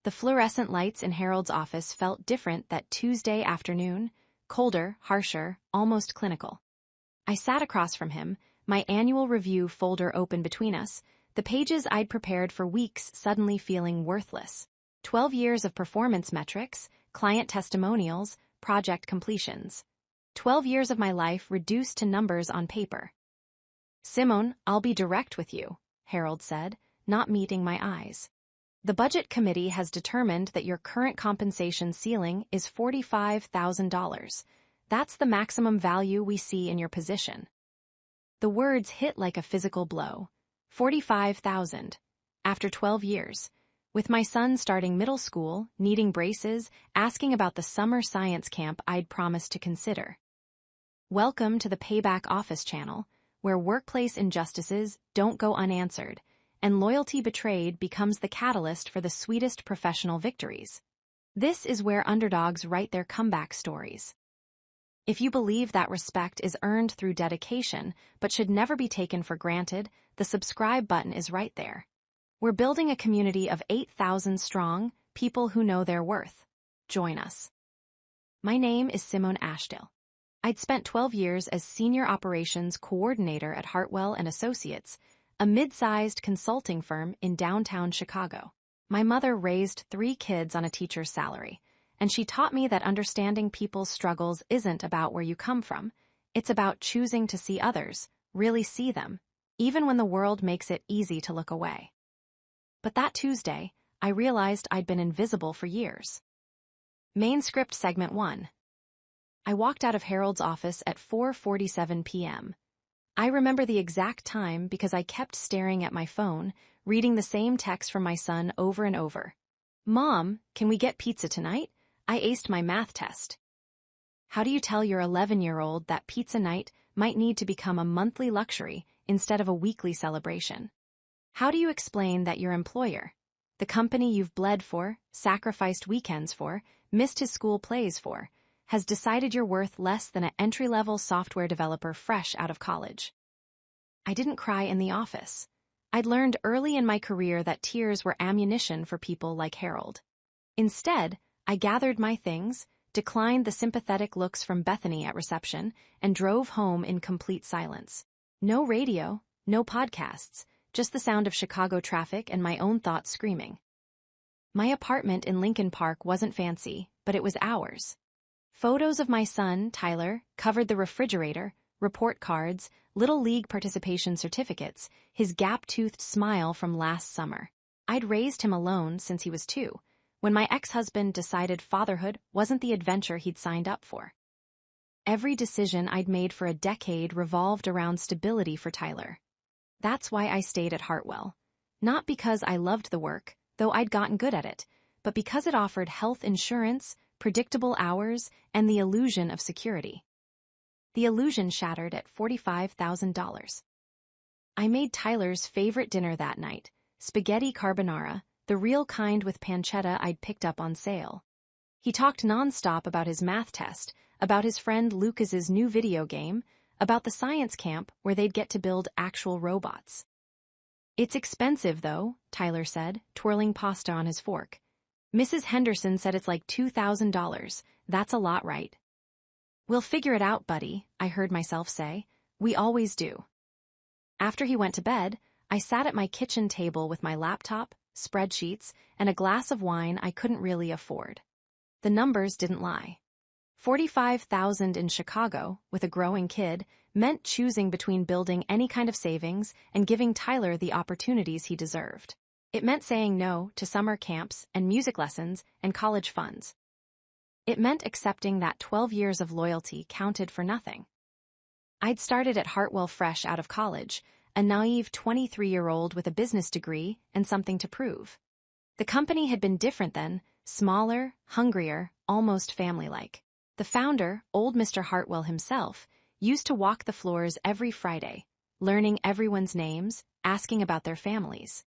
The fluorescent lights in Harold's office felt different that Tuesday afternoon, colder, harsher, almost clinical. I sat across from him, my annual review folder open between us, the pages I'd prepared for weeks suddenly feeling worthless. 12 years of performance metrics, client testimonials, project completions. 12 years of my life reduced to numbers on paper. "Simone, I'll be direct with you," Harold said, not meeting my eyes. "The budget committee has determined that your current compensation ceiling is $45,000. That's the maximum value we see in your position." The words hit like a physical blow. 45,000. After 12 years. With my son starting middle school, needing braces, asking about the summer science camp I'd promised to consider. Welcome to the Payback Office channel, where workplace injustices don't go unanswered, and loyalty betrayed becomes the catalyst for the sweetest professional victories. This is where underdogs write their comeback stories. If you believe that respect is earned through dedication but should never be taken for granted, the subscribe button is right there. We're building a community of 8,000 strong, people who know their worth. Join us. My name is Simone Ashdill. I'd spent 12 years as Senior Operations Coordinator at Hartwell & Associates, a mid-sized consulting firm in downtown Chicago. My mother raised 3 kids on a teacher's salary, and she taught me that understanding people's struggles isn't about where you come from, it's about choosing to see others, really see them, even when the world makes it easy to look away. But that Tuesday, I realized I'd been invisible for years. Main script segment 1. I walked out of Harold's office at 4:47 p.m. I remember the exact time because I kept staring at my phone, reading the same text from my son over and over. "Mom, can we get pizza tonight? I aced my math test." How do you tell your 11-year-old that pizza night might need to become a monthly luxury instead of a weekly celebration? How do you explain that your employer, the company you've bled for, sacrificed weekends for, missed his school plays for, has decided you're worth less than an entry-level software developer fresh out of college? I didn't cry in the office. I'd learned early in my career that tears were ammunition for people like Harold. Instead, I gathered my things, declined the sympathetic looks from Bethany at reception, and drove home in complete silence. No radio, no podcasts, just the sound of Chicago traffic and my own thoughts screaming. My apartment in Lincoln Park wasn't fancy, but it was ours. Photos of my son, Tyler, covered the refrigerator, report cards, Little League participation certificates, his gap-toothed smile from last summer. I'd raised him alone since he was 2, when my ex-husband decided fatherhood wasn't the adventure he'd signed up for. Every decision I'd made for a decade revolved around stability for Tyler. That's why I stayed at Hartwell. Not because I loved the work, though I'd gotten good at it, but because it offered health insurance, predictable hours, and the illusion of security. The illusion shattered at $45,000. I made Tyler's favorite dinner that night, spaghetti carbonara, the real kind with pancetta I'd picked up on sale. He talked nonstop about his math test, about his friend Lucas's new video game, about the science camp where they'd get to build actual robots. "It's expensive, though," Tyler said, twirling pasta on his fork. "Mrs. Henderson said it's like $2,000. That's a lot, right?" "We'll figure it out, buddy," I heard myself say. "We always do." After he went to bed, I sat at my kitchen table with my laptop, spreadsheets, and a glass of wine I couldn't really afford. The numbers didn't lie. 45,000 in Chicago, with a growing kid, meant choosing between building any kind of savings and giving Tyler the opportunities he deserved. It meant saying no to summer camps and music lessons and college funds. It meant accepting that 12 years of loyalty counted for nothing. I'd started at Hartwell fresh out of college, a naive 23-year-old with a business degree and something to prove. The company had been different then, smaller, hungrier, almost family-like. The founder, old Mr. Hartwell himself, used to walk the floors every Friday, learning everyone's names, asking about their families.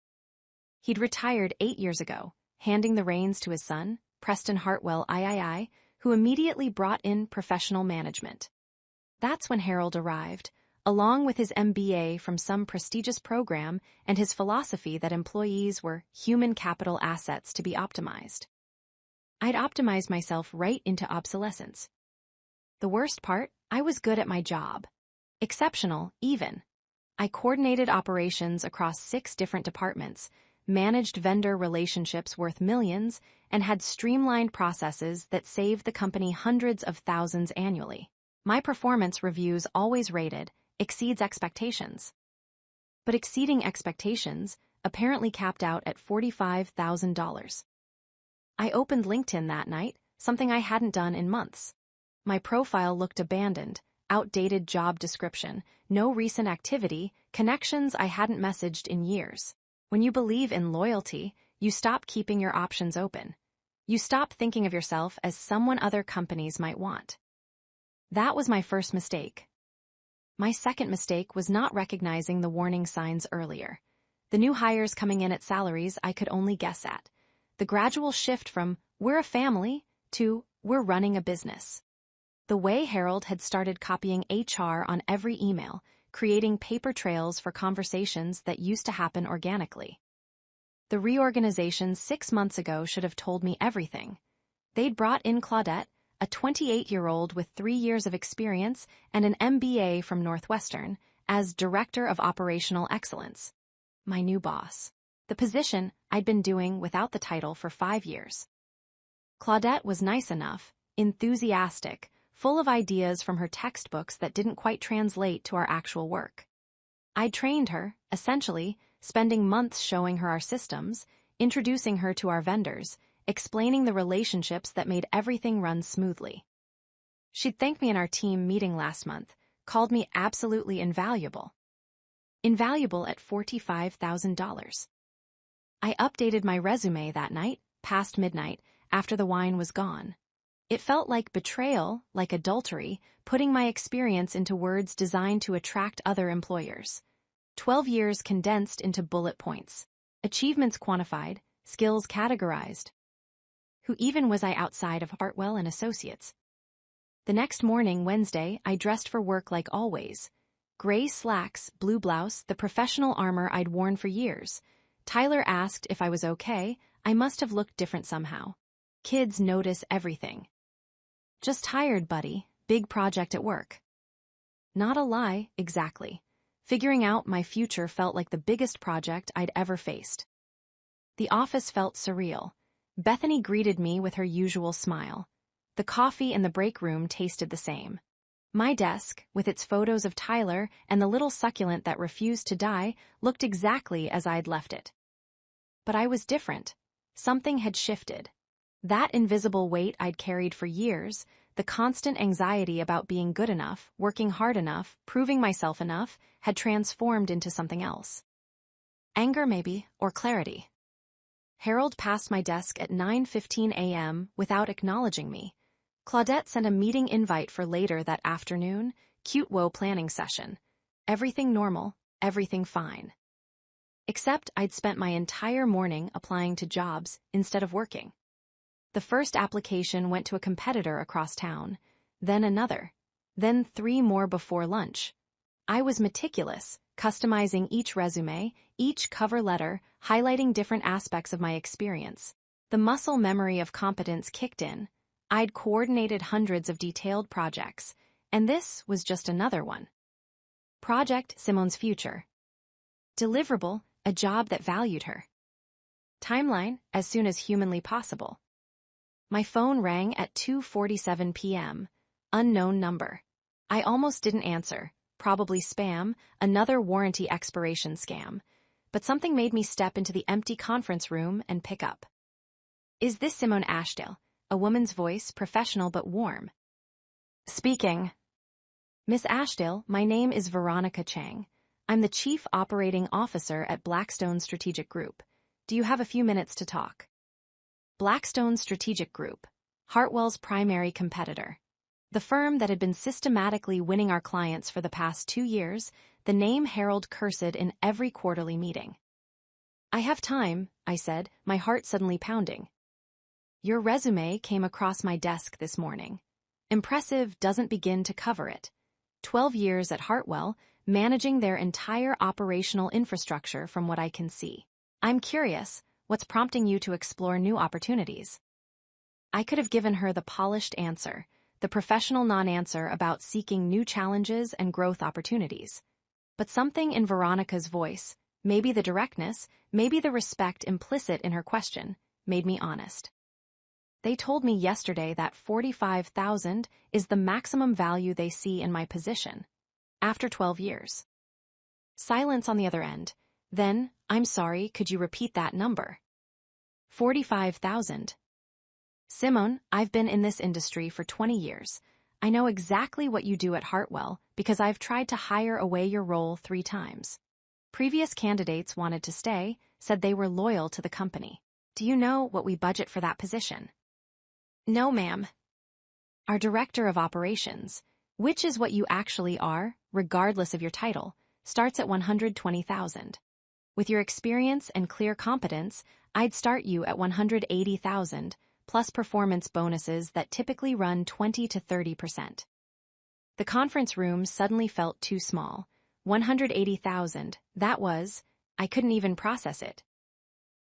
He'd retired 8 years ago, handing the reins to his son, Preston Hartwell III, who immediately brought in professional management. That's when Harold arrived, along with his MBA from some prestigious program and his philosophy that employees were human capital assets to be optimized. I'd optimized myself right into obsolescence. The worst part, I was good at my job. Exceptional, even. I coordinated operations across 6 different departments, managed vendor relationships worth millions, and had streamlined processes that saved the company hundreds of thousands annually. My performance reviews always rated, exceeds expectations. But exceeding expectations apparently capped out at $45,000. I opened LinkedIn that night, something I hadn't done in months. My profile looked abandoned, outdated job description, no recent activity, connections I hadn't messaged in years. When you believe in loyalty, you stop keeping your options open. You stop thinking of yourself as someone other companies might want. That was my first mistake. My second mistake was not recognizing the warning signs earlier. The new hires coming in at salaries I could only guess at. The gradual shift from, we're a family, to, we're running a business. The way Harold had started copying HR on every email, creating paper trails for conversations that used to happen organically. The reorganization 6 months ago should have told me everything. They'd brought in Claudette, a 28-year-old with 3 years of experience and an MBA from Northwestern, as Director of Operational Excellence. My new boss. The position I'd been doing without the title for 5 years. Claudette was nice enough, enthusiastic, full of ideas from her textbooks that didn't quite translate to our actual work. I'd trained her, essentially, spending months showing her our systems, introducing her to our vendors, explaining the relationships that made everything run smoothly. She'd thanked me in our team meeting last month, called me absolutely invaluable. Invaluable at $45,000. I updated my resume that night, past midnight, after the wine was gone. It felt like betrayal, like adultery, putting my experience into words designed to attract other employers. 12 years condensed into bullet points. Achievements quantified, skills categorized. Who even was I outside of Hartwell and Associates? The next morning, Wednesday, I dressed for work like always. Gray slacks, blue blouse, the professional armor I'd worn for years. Tyler asked if I was okay. I must have looked different somehow. Kids notice everything. Just tired, buddy. Big project at work. Not a lie, exactly. Figuring out my future felt like the biggest project I'd ever faced. The office felt surreal. Bethany greeted me with her usual smile. The coffee in the break room tasted the same. My desk, with its photos of Tyler and the little succulent that refused to die, looked exactly as I'd left it. But I was different. Something had shifted. That invisible weight I'd carried for years, the constant anxiety about being good enough, working hard enough, proving myself enough, had transformed into something else. Anger maybe, or clarity. Harold passed my desk at 9:15 a.m. without acknowledging me. Claudette sent a meeting invite for later that afternoon, cute woe planning session. Everything normal, everything fine. Except I'd spent my entire morning applying to jobs instead of working. The first application went to a competitor across town, then another, then 3 more before lunch. I was meticulous, customizing each resume, each cover letter, highlighting different aspects of my experience. The muscle memory of competence kicked in. I'd coordinated hundreds of detailed projects, and this was just another one. Project Simone's future. Deliverable, a job that valued her. Timeline, as soon as humanly possible. My phone rang at 2:47 p.m. Unknown number. I almost didn't answer, probably spam, another warranty expiration scam. But something made me step into the empty conference room and pick up. Is this Simone Ashdale? A woman's voice, professional but warm. Speaking. Miss Ashdale, my name is Veronica Chang. I'm the Chief Operating Officer at Blackstone Strategic Group. Do you have a few minutes to talk? Blackstone Strategic Group, Hartwell's primary competitor. The firm that had been systematically winning our clients for the past 2 years, the name Harold cursed in every quarterly meeting. I have time, I said, my heart suddenly pounding. Your resume came across my desk this morning. Impressive doesn't begin to cover it. 12 years at Hartwell, managing their entire operational infrastructure from what I can see. I'm curious, what's prompting you to explore new opportunities? I could have given her the polished answer, the professional non-answer about seeking new challenges and growth opportunities. But something in Veronica's voice, maybe the directness, maybe the respect implicit in her question, made me honest. They told me yesterday that $45,000 is the maximum value they see in my position, after 12 years. Silence on the other end. Then, I'm sorry, could you repeat that number? 45,000. Simone, I've been in this industry for 20 years. I know exactly what you do at Hartwell because I've tried to hire away your role 3 times. Previous candidates wanted to stay, said they were loyal to the company. Do you know what we budget for that position? No, ma'am. Our director of operations, which is what you actually are, regardless of your title, starts at $120,000. With your experience and clear competence, I'd start you at $180,000, plus performance bonuses that typically run 20 to 30%. The conference room suddenly felt too small. $180,000, I couldn't even process it.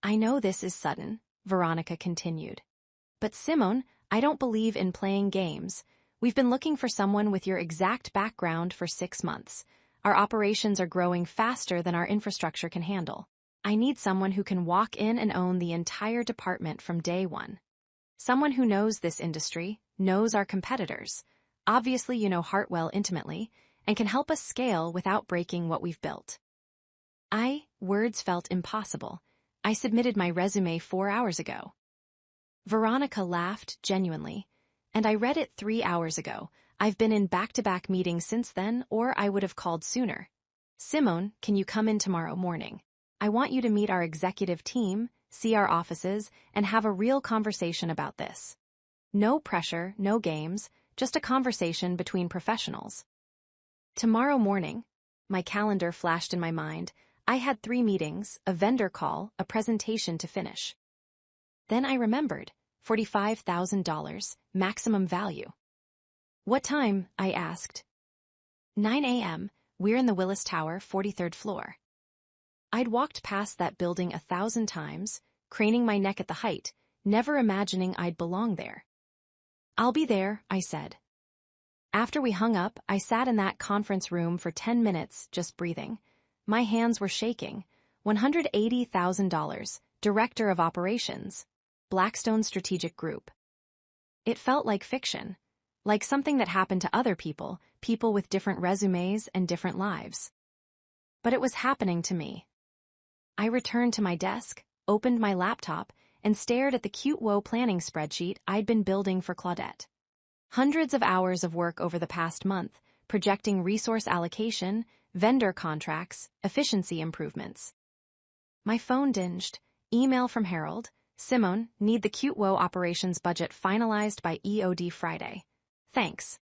I know this is sudden, Veronica continued. But Simone, I don't believe in playing games. We've been looking for someone with your exact background for 6 months. Our operations are growing faster than our infrastructure can handle. I need someone who can walk in and own the entire department from day one. Someone who knows this industry, knows our competitors. Obviously you know Hartwell intimately, and can help us scale without breaking what we've built. Words felt impossible. I submitted my resume 4 hours ago. Veronica laughed genuinely. And I read it 3 hours ago. I've been in back-to-back meetings since then, or I would have called sooner. Simone, can you come in tomorrow morning? I want you to meet our executive team, see our offices, and have a real conversation about this. No pressure, no games, just a conversation between professionals. Tomorrow morning, my calendar flashed in my mind. I had 3 meetings, a vendor call, a presentation to finish. Then I remembered, $45,000, maximum value. What time? I asked. 9 a.m., we're in the Willis Tower, 43rd floor. I'd walked past that building 1,000 times, craning my neck at the height, never imagining I'd belong there. I'll be there, I said. After we hung up, I sat in that conference room for 10 minutes, just breathing. My hands were shaking. $180,000, Director of Operations, Blackstone Strategic Group. It felt like fiction, like something that happened to other people, people with different resumes and different lives. But it was happening to me. I returned to my desk, opened my laptop, and stared at the cute WO planning spreadsheet I'd been building for Claudette. Hundreds of hours of work over the past month, projecting resource allocation, vendor contracts, efficiency improvements. My phone dinged. Email from Harold. Simone, need the cute WO operations budget finalized by EOD Friday. Thanks.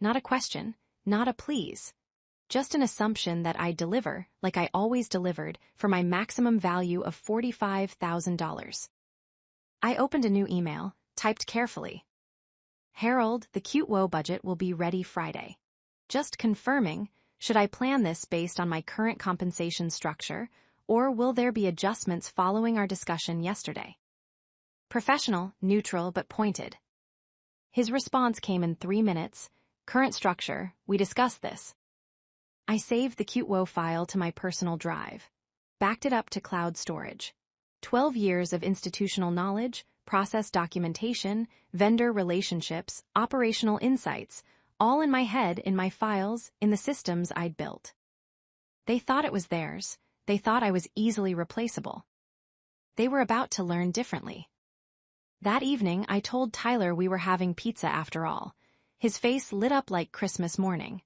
Not a question, not a please. Just an assumption that I'd deliver, like I always delivered, for my maximum value of $45,000. I opened a new email, typed carefully. Harold, the cute WO budget will be ready Friday. Just confirming, should I plan this based on my current compensation structure, or will there be adjustments following our discussion yesterday? Professional, neutral, but pointed. His response came in 3 minutes. Current structure, we discussed this. I saved the cute WO file to my personal drive. Backed it up to cloud storage. 12 years of institutional knowledge, process documentation, vendor relationships, operational insights, all in my head, in my files, in the systems I'd built. They thought it was theirs. They thought I was easily replaceable. They were about to learn differently. That evening, I told Tyler we were having pizza after all. His face lit up like Christmas morning.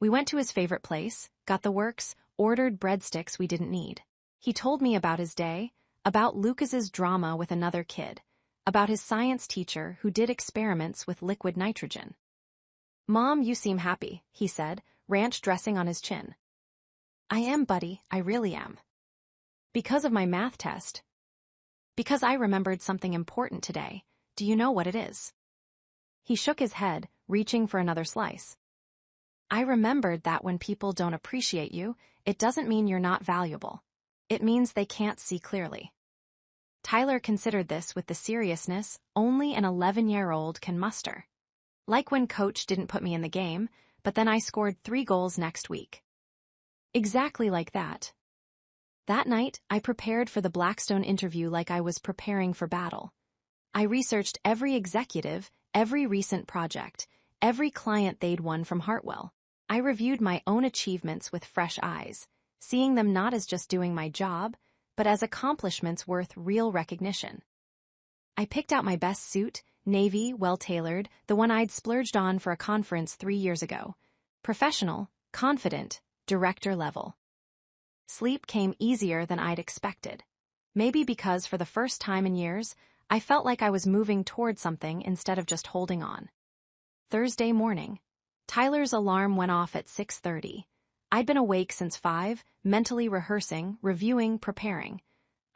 We went to his favorite place, got the works, ordered breadsticks we didn't need. He told me about his day, about Lucas's drama with another kid, about his science teacher who did experiments with liquid nitrogen. Mom, you seem happy, he said, ranch dressing on his chin. I am, buddy, I really am. Because of my math test. Because I remembered something important today. Do you know what it is? He shook his head, reaching for another slice. I remembered that when people don't appreciate you, it doesn't mean you're not valuable. It means they can't see clearly. Tyler considered this with the seriousness only an 11-year-old can muster. Like when coach didn't put me in the game, but then I scored 3 goals next week. Exactly like that. That night, I prepared for the Blackstone interview like I was preparing for battle. I researched every executive, every recent project, every client they'd won from Hartwell. I reviewed my own achievements with fresh eyes, seeing them not as just doing my job, but as accomplishments worth real recognition. I picked out my best suit, navy, well-tailored, the one I'd splurged on for a conference 3 years ago. Professional, confident, director level. Sleep came easier than I'd expected. Maybe because for the first time in years, I felt like I was moving toward something instead of just holding on. Thursday morning. Tyler's alarm went off at 6:30. I'd been awake since 5, mentally rehearsing, reviewing, preparing.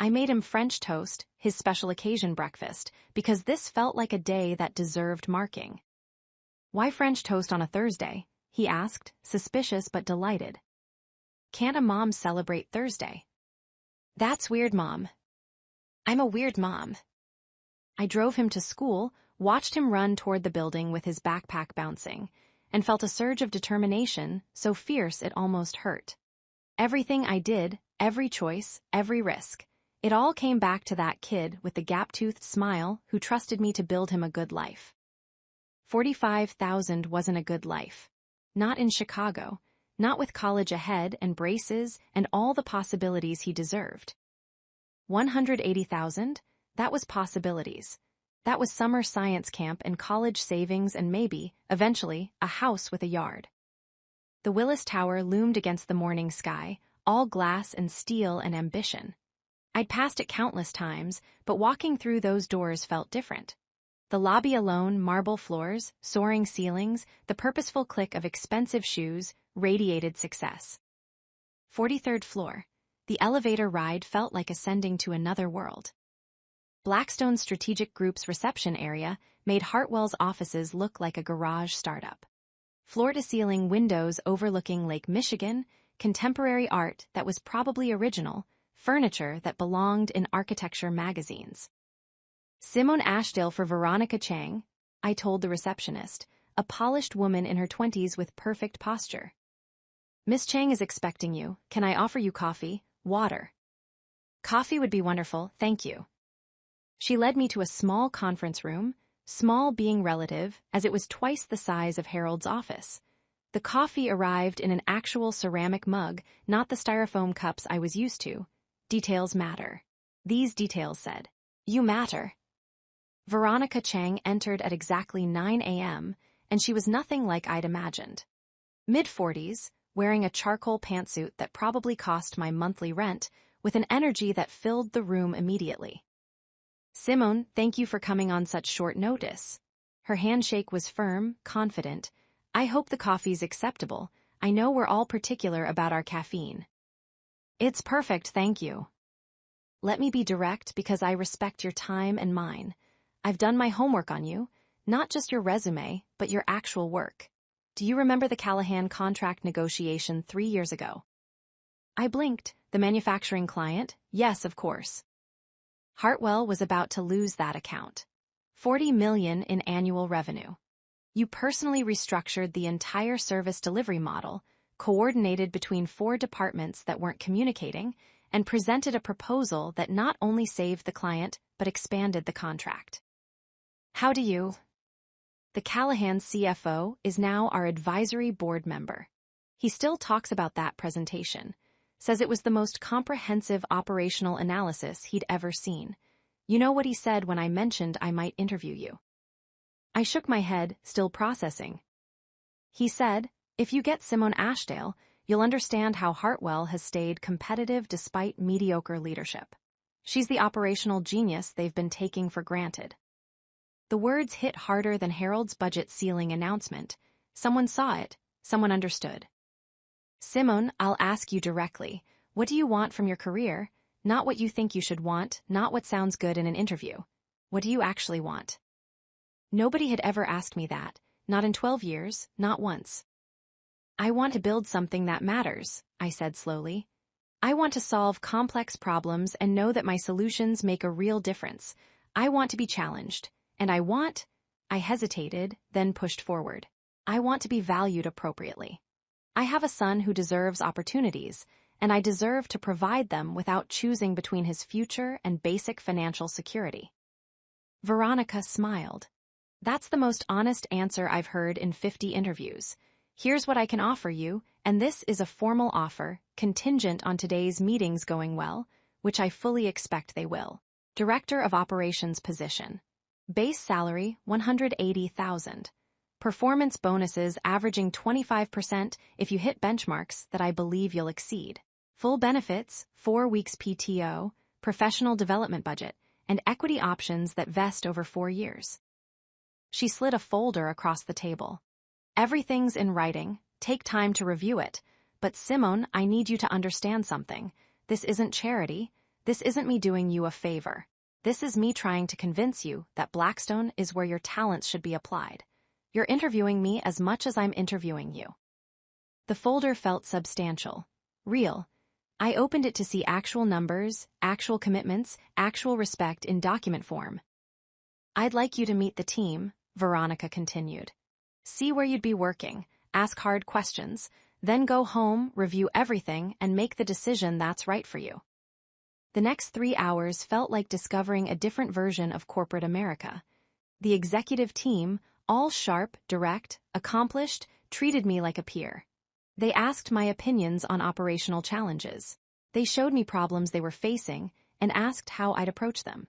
I made him French toast, his special occasion breakfast, because this felt like a day that deserved marking. "Why French toast on a Thursday?" he asked, suspicious but delighted. "Can't a mom celebrate Thursday?" "That's weird, Mom." "I'm a weird mom." I drove him to school, watched him run toward the building with his backpack bouncing, and felt a surge of determination, so fierce it almost hurt. Everything I did, every choice, every risk, it all came back to that kid with the gap-toothed smile who trusted me to build him a good life. 45,000 wasn't a good life. Not in Chicago, not with college ahead and braces and all the possibilities he deserved. 180,000? That was possibilities. That was summer science camp and college savings and maybe, eventually, a house with a yard. The Willis Tower loomed against the morning sky, all glass and steel and ambition. I'd passed it countless times, but walking through those doors felt different. The lobby alone, marble floors, soaring ceilings, the purposeful click of expensive shoes, radiated success. 43rd floor. The elevator ride felt like ascending to another world. Blackstone's strategic group's reception area made Hartwell's offices look like a garage startup. Floor-to-ceiling windows overlooking Lake Michigan, contemporary art that was probably original, furniture that belonged in architecture magazines. "Simone Ashdale for Veronica Chang," I told the receptionist, a polished woman in her 20s with perfect posture. "Miss Chang is expecting you. Can I offer you coffee, water?" "Coffee would be wonderful, thank you." She led me to a small conference room, small being relative, as it was twice the size of Harold's office. The coffee arrived in an actual ceramic mug, not the styrofoam cups I was used to. Details matter. These details said, "You matter." Veronica Chang entered at exactly 9 a.m., and she was nothing like I'd imagined. Mid-40s, wearing a charcoal pantsuit that probably cost my monthly rent, with an energy that filled the room immediately. "Simone, thank you for coming on such short notice." Her handshake was firm, confident. "I hope the coffee's acceptable. I know we're all particular about our caffeine." "It's perfect, thank you." "Let me be direct because I respect your time and mine. I've done my homework on you, not just your resume, but your actual work. Do you remember the Callahan contract negotiation 3 years ago?" I blinked. The manufacturing client? Yes, of course. Hartwell was about to lose that account. $40 million in annual revenue. You personally restructured the entire service delivery model, coordinated between 4 departments that weren't communicating, and presented a proposal that not only saved the client, but expanded the contract. How do you? The Callahan CFO is now our advisory board member. He still talks about that presentation. Says it was the most comprehensive operational analysis he'd ever seen. You know what he said when I mentioned I might interview you? I shook my head, still processing. He said, "If you get Simone Ashdale, you'll understand how Hartwell has stayed competitive despite mediocre leadership. She's the operational genius they've been taking for granted." The words hit harder than Harold's budget ceiling announcement. Someone saw it, someone understood. "Simone, I'll ask you directly. What do you want from your career? Not what you think you should want, not what sounds good in an interview. What do you actually want?" Nobody had ever asked me that, not in 12 years, not once. I want to build something that matters, I said slowly. I want to solve complex problems and know that my solutions make a real difference. I want to be challenged. And I hesitated, then pushed forward. I want to be valued appropriately. I have a son who deserves opportunities, and I deserve to provide them without choosing between his future and basic financial security. Veronica smiled. That's the most honest answer I've heard in 50 interviews. Here's what I can offer you, and this is a formal offer, contingent on today's meetings going well, which I fully expect they will. Director of Operations position. Base salary, $180,000. Performance bonuses averaging 25% if you hit benchmarks that I believe you'll exceed. Full benefits, 4 weeks PTO, professional development budget, and equity options that vest over 4 years. She slid a folder across the table. Everything's in writing, take time to review it. But Simone, I need you to understand something. This isn't charity. This isn't me doing you a favor. This is me trying to convince you that Blackstone is where your talents should be applied. You're interviewing me as much as I'm interviewing you. The folder felt substantial, real. I opened it to see actual numbers, actual commitments, actual respect in document form. I'd like you to meet the team, Veronica continued. See where you'd be working, ask hard questions, then go home, review everything, and make the decision that's right for you. The next 3 hours felt like discovering a different version of corporate America. The executive team, all sharp, direct, accomplished, treated me like a peer. They asked my opinions on operational challenges. They showed me problems they were facing and asked how I'd approach them.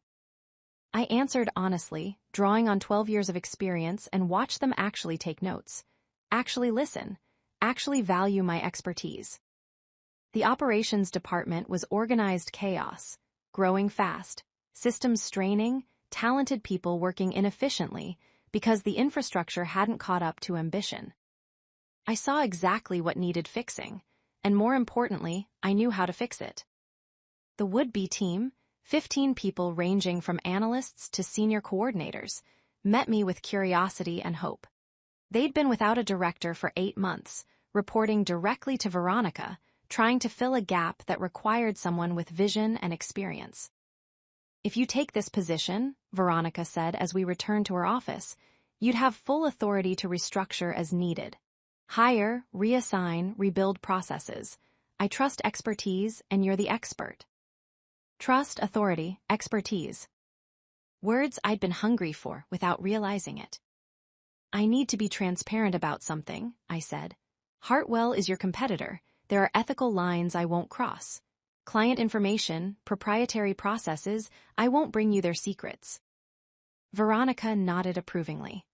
I answered honestly, drawing on 12 years of experience, and watched them actually take notes, actually listen, actually value my expertise. The operations department was organized chaos, growing fast, systems straining, talented people working inefficiently because the infrastructure hadn't caught up to ambition. I saw exactly what needed fixing, and more importantly, I knew how to fix it. The would-be team, 15 people ranging from analysts to senior coordinators, met me with curiosity and hope. They'd been without a director for 8 months, reporting directly to Veronica, trying to fill a gap that required someone with vision and experience. If you take this position, Veronica said as we returned to her office, you'd have full authority to restructure as needed. Hire, reassign, rebuild processes. I trust expertise, and you're the expert. Trust, authority, expertise. Words I'd been hungry for without realizing it. I need to be transparent about something, I said. Hartwell is your competitor. There are ethical lines I won't cross. Client information, proprietary processes, I won't bring you their secrets. Veronica nodded approvingly.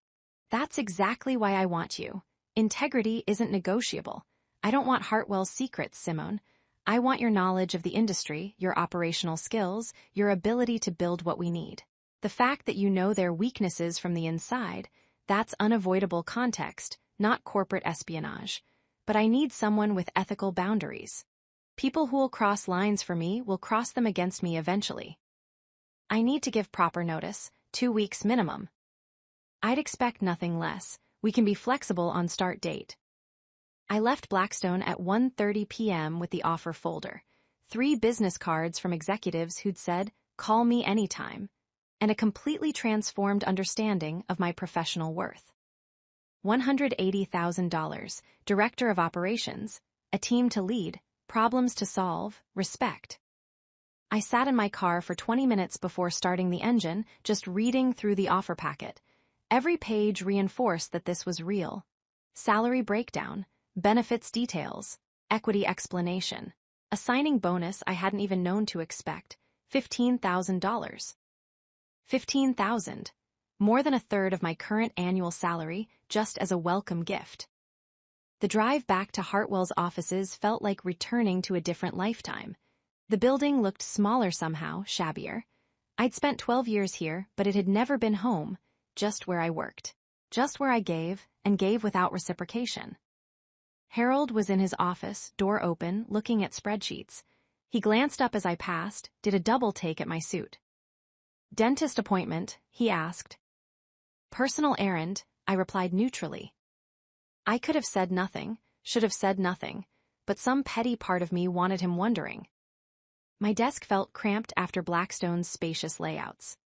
That's exactly why I want you. Integrity isn't negotiable. I don't want Hartwell's secrets, Simone. I want your knowledge of the industry, your operational skills, your ability to build what we need. The fact that you know their weaknesses from the inside, that's unavoidable context, not corporate espionage. But I need someone with ethical boundaries. People who will cross lines for me will cross them against me eventually. I need to give proper notice, 2 weeks minimum. I'd expect nothing less. We can be flexible on start date. I left Blackstone at 1:30 p.m. with the offer folder, 3 business cards from executives who'd said, "Call me anytime," and a completely transformed understanding of my professional worth. $180,000, Director of Operations, a team to lead, problems to solve, respect. I sat in my car for 20 minutes before starting the engine, just reading through the offer packet. Every page reinforced that this was real. Salary breakdown, benefits details, equity explanation, a signing bonus I hadn't even known to expect, $15,000. $15,000, more than a third of my current annual salary, just as a welcome gift. The drive back to Hartwell's offices felt like returning to a different lifetime. The building looked smaller somehow, shabbier. I'd spent 12 years here, but it had never been home, just where I worked, just where I gave, and gave without reciprocation. Harold was in his office, door open, looking at spreadsheets. He glanced up as I passed, did a double take at my suit. Dentist appointment, he asked. Personal errand, I replied neutrally. I could have said nothing, should have said nothing, but some petty part of me wanted him wondering. My desk felt cramped after Blackstone's spacious layouts.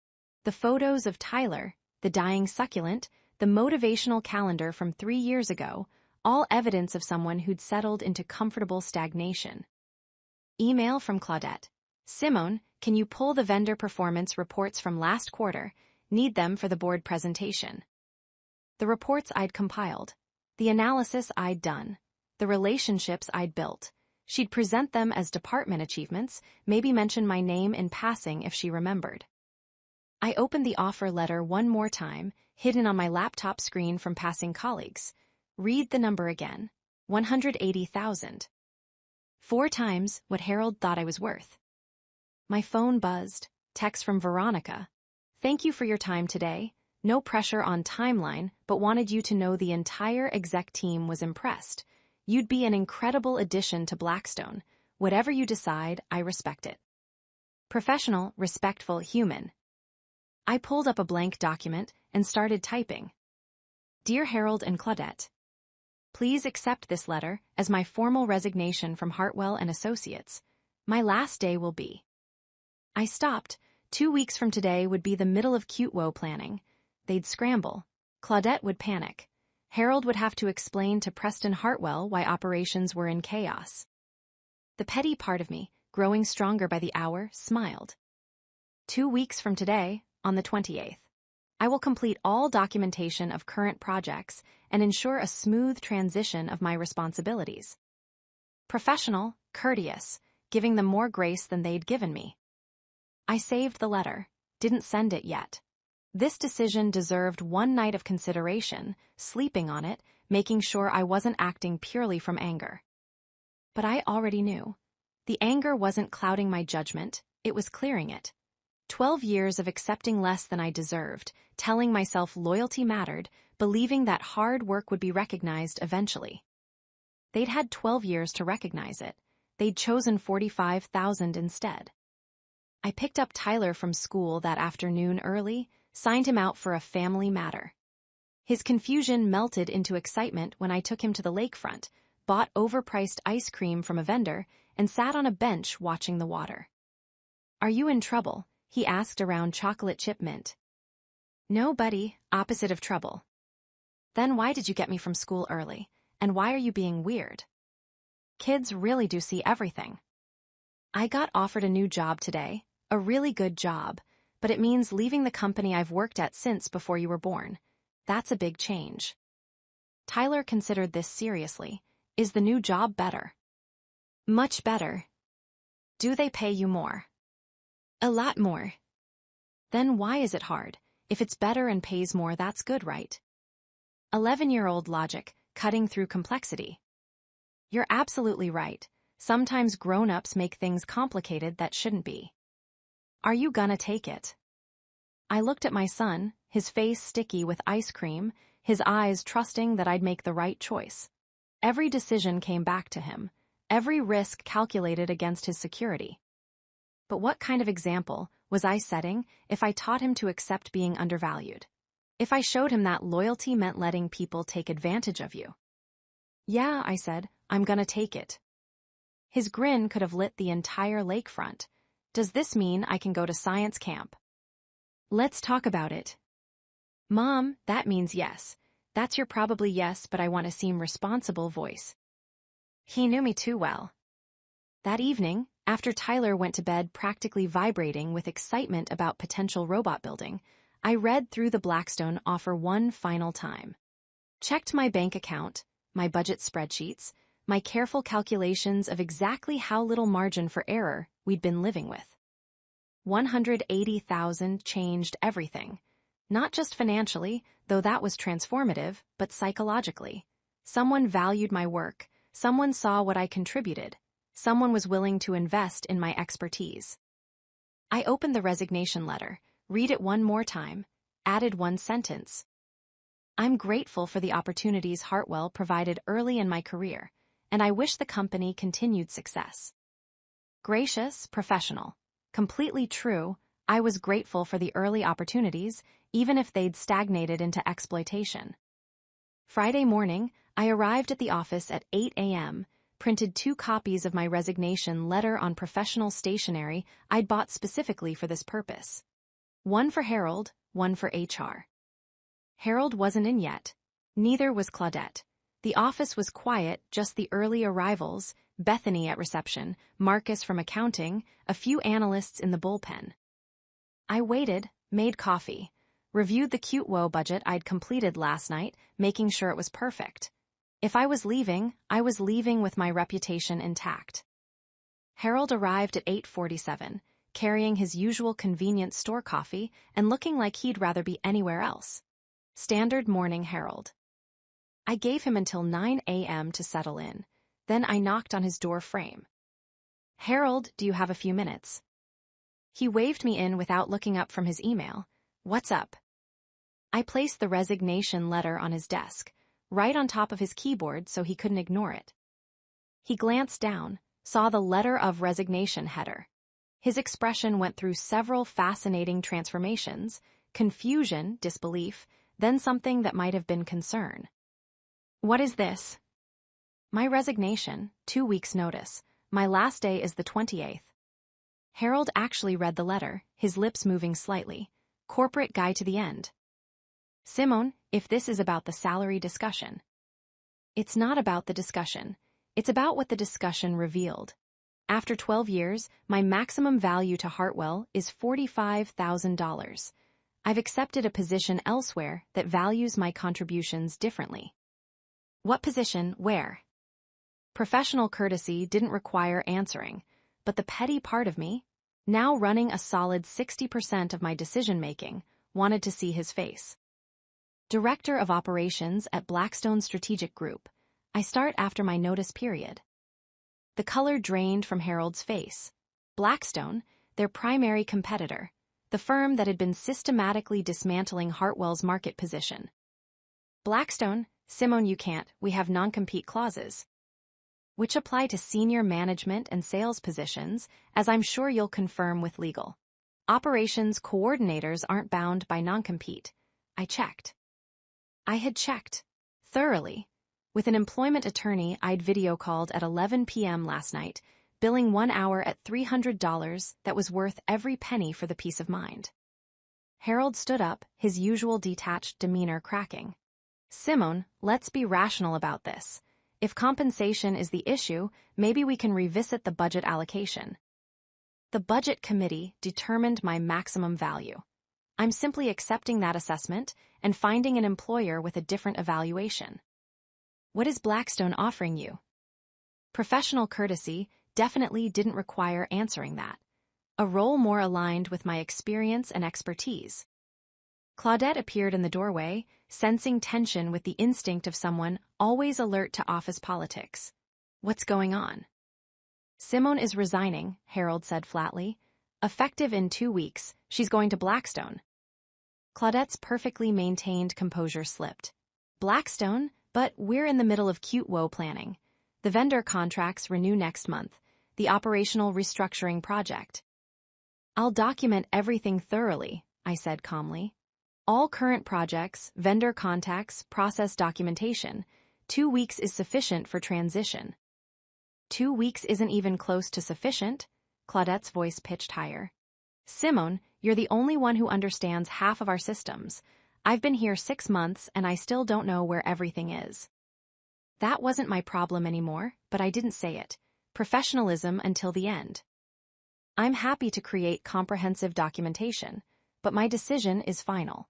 The photos of Tyler, the dying succulent, the motivational calendar from 3 years ago, all evidence of someone who'd settled into comfortable stagnation. Email from Claudette. Simone, can you pull the vendor performance reports from last quarter? Need them for the board presentation. The reports I'd compiled, the analysis I'd done, the relationships I'd built. She'd present them as department achievements, maybe mention my name in passing if she remembered. I opened the offer letter one more time, hidden on my laptop screen from passing colleagues. Read the number again. 180,000. 4 times what Harold thought I was worth. My phone buzzed. Text from Veronica. Thank you for your time today. No pressure on timeline, but wanted you to know the entire exec team was impressed. You'd be an incredible addition to Blackstone. Whatever you decide, I respect it. Professional, respectful, human. I pulled up a blank document and started typing. Dear Harold and Claudette, please accept this letter as my formal resignation from Hartwell and Associates. My last day will be. I stopped. 2 weeks from today would be the middle of cute woe planning. They'd scramble. Claudette would panic. Harold would have to explain to Preston Hartwell why operations were in chaos. The petty part of me, growing stronger by the hour, smiled. 2 weeks from today, on the 28th, I will complete all documentation of current projects and ensure a smooth transition of my responsibilities. Professional, courteous, giving them more grace than they'd given me. I saved the letter, didn't send it yet. This decision deserved one night of consideration, sleeping on it, making sure I wasn't acting purely from anger. But I already knew. The anger wasn't clouding my judgment, it was clearing it. 12 years of accepting less than I deserved, telling myself loyalty mattered, believing that hard work would be recognized eventually. They'd had 12 years to recognize it. They'd chosen 45,000 instead. I picked up Tyler from school that afternoon early, signed him out for a family matter. His confusion melted into excitement when I took him to the lakefront, bought overpriced ice cream from a vendor, and sat on a bench watching the water. Are you in trouble? He asked around chocolate chip mint. No, buddy, opposite of trouble. Then why did you get me from school early? And why are you being weird? Kids really do see everything. I got offered a new job today, a really good job, but it means leaving the company I've worked at since before you were born. That's a big change. Tyler considered this seriously. Is the new job better? Much better. Do they pay you more? A lot more. Then why is it hard? If it's better and pays more, that's good, right? 11-year-old logic, cutting through complexity. You're absolutely right. Sometimes grown-ups make things complicated that shouldn't be. Are you gonna take it? I looked at my son, his face sticky with ice cream, his eyes trusting that I'd make the right choice. Every decision came back to him, every risk calculated against his security. But what kind of example was I setting if I taught him to accept being undervalued? If I showed him that loyalty meant letting people take advantage of you? Yeah, I said, I'm gonna take it. His grin could have lit the entire lakefront. Does this mean I can go to science camp? Let's talk about it. Mom, that means yes. That's your probably yes, but I want to seem responsible voice. He knew me too well. That evening, after Tyler went to bed practically vibrating with excitement about potential robot building, I read through the Blackstone offer one final time. Checked my bank account, my budget spreadsheets, my careful calculations of exactly how little margin for error we'd been living with. 180,000 changed everything. Not just financially, though that was transformative, but psychologically. Someone valued my work, someone saw what I contributed, someone was willing to invest in my expertise. I opened the resignation letter, read it one more time, added one sentence. I'm grateful for the opportunities Hartwell provided early in my career, and I wish the company continued success. Gracious, professional. Completely true, I was grateful for the early opportunities, even if they'd stagnated into exploitation. Friday morning, I arrived at the office at 8 a.m., printed 2 copies of my resignation letter on professional stationery I'd bought specifically for this purpose. One for Harold, one for HR. Harold wasn't in yet. Neither was Claudette. The office was quiet, just the early arrivals, Bethany at reception, Marcus from accounting, a few analysts in the bullpen. I waited, made coffee, reviewed the Qtwo budget I'd completed last night, making sure it was perfect. If I was leaving with my reputation intact. Harold arrived at 8:47, carrying his usual convenience store coffee and looking like he'd rather be anywhere else. Standard morning Harold. I gave him until 9 a.m. to settle in. Then I knocked on his door frame. "Harold, do you have a few minutes?" He waved me in without looking up from his email. "What's up?" I placed the resignation letter on his desk, right on top of his keyboard so he couldn't ignore it. He glanced down, saw the letter of resignation header. His expression went through several fascinating transformations: confusion, disbelief, then something that might have been concern. "What is this?" "My resignation, 2 weeks' notice. My last day is the 28th. Harold actually read the letter, his lips moving slightly. Corporate guy to the end. "Simone, if this is about the salary discussion." "It's not about the discussion. It's about what the discussion revealed. After 12 years, my maximum value to Hartwell is $45,000. I've accepted a position elsewhere that values my contributions differently." "What position, where?" Professional courtesy didn't require answering, but the petty part of me, now running a solid 60% of my decision-making, wanted to see his face. "Director of Operations at Blackstone Strategic Group. I start after my notice period." The color drained from Harold's face. Blackstone, their primary competitor, the firm that had been systematically dismantling Hartwell's market position. "Blackstone, Simone, you can't, we have non-compete clauses." "Which apply to senior management and sales positions, as I'm sure you'll confirm with legal. Operations coordinators aren't bound by non-compete." I checked. I had checked. Thoroughly. With an employment attorney I'd video called at 11 p.m. last night, billing 1 hour at $300 that was worth every penny for the peace of mind. Harold stood up, his usual detached demeanor cracking. "Simone, let's be rational about this. If compensation is the issue, maybe we can revisit the budget allocation." "The budget committee determined my maximum value. I'm simply accepting that assessment and finding an employer with a different evaluation." "What is Blackstone offering you?" Professional courtesy definitely didn't require answering that. A role more aligned with my experience and expertise. Claudette appeared in the doorway, sensing tension with the instinct of someone always alert to office politics. "What's going on?" "Simone is resigning," Harold said flatly. "Effective in 2 weeks, she's going to Blackstone." Claudette's perfectly maintained composure slipped. "Blackstone? But we're in the middle of Qtwo planning. The vendor contracts renew next month, the operational restructuring project." "I'll document everything thoroughly," I said calmly. "All current projects, vendor contacts, process documentation. 2 weeks is sufficient for transition." 2 weeks isn't even close to sufficient," Claudette's voice pitched higher. "Simone, you're the only one who understands half of our systems. I've been here 6 months and I still don't know where everything is." That wasn't my problem anymore, but I didn't say it. Professionalism until the end. "I'm happy to create comprehensive documentation, but my decision is final."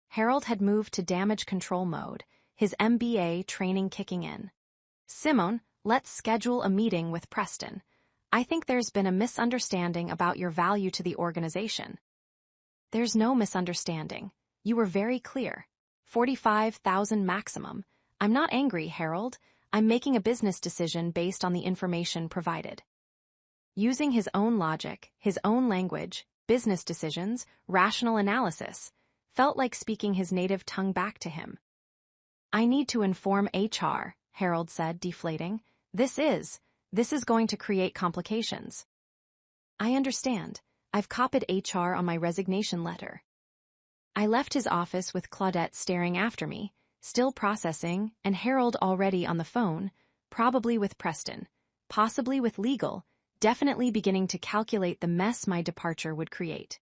Harold had moved to damage control mode, his MBA training kicking in. "Simone, let's schedule a meeting with Preston. I think there's been a misunderstanding about your value to the organization." "There's no misunderstanding. You were very clear. 45,000 maximum. I'm not angry, Harold. I'm making a business decision based on the information provided." Using his own logic, his own language, business decisions, rational analysis, felt like speaking his native tongue back to him. "I need to inform HR," Harold said, deflating. This is going to create complications." "I understand. I've copied HR on my resignation letter." I left his office with Claudette staring after me, still processing, and Harold already on the phone, probably with Preston, possibly with legal, definitely beginning to calculate the mess my departure would create.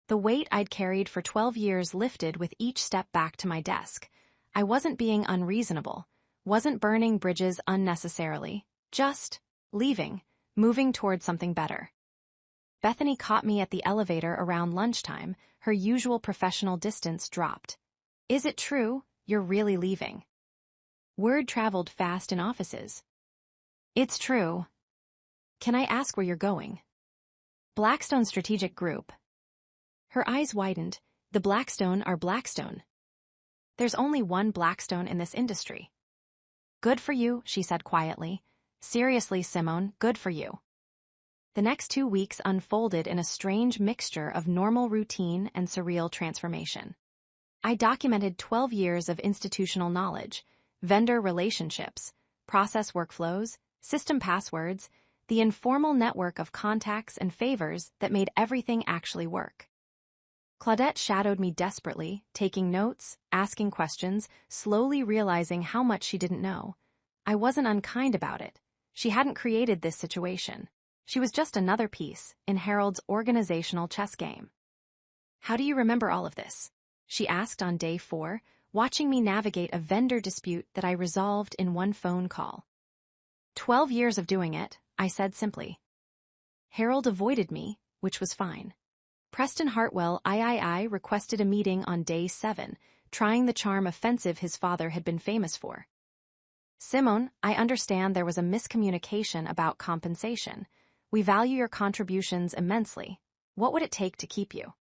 The weight I'd carried for 12 years lifted with each step back to my desk. I wasn't being unreasonable, wasn't burning bridges unnecessarily, just leaving, moving toward something better. Bethany caught me at the elevator around lunchtime. Her usual professional distance dropped. Is it true? You're really leaving? Word traveled fast in offices. It's true. Can I ask where you're going? Blackstone Strategic Group. Her eyes widened. The Blackstone are Blackstone. There's only one Blackstone in this industry. Good for you, she said quietly. Seriously, Simone, good for you. The next 2 weeks unfolded in a strange mixture of normal routine and surreal transformation. I documented 12 years of institutional knowledge, vendor relationships, process workflows, system passwords, the informal network of contacts and favors that made everything actually work. Claudette shadowed me desperately, taking notes, asking questions, slowly realizing how much she didn't know. I wasn't unkind about it. She hadn't created this situation. She was just another piece in Harold's organizational chess game. How do you remember all of this? She asked on day 4, watching me navigate a vendor dispute that I resolved in one phone call. 12 years of doing it, I said simply. Harold avoided me, which was fine. Preston Hartwell III requested a meeting on day 7, trying the charm offensive his father had been famous for. Simone, I understand there was a miscommunication about compensation. We value your contributions immensely. What would it take to keep you?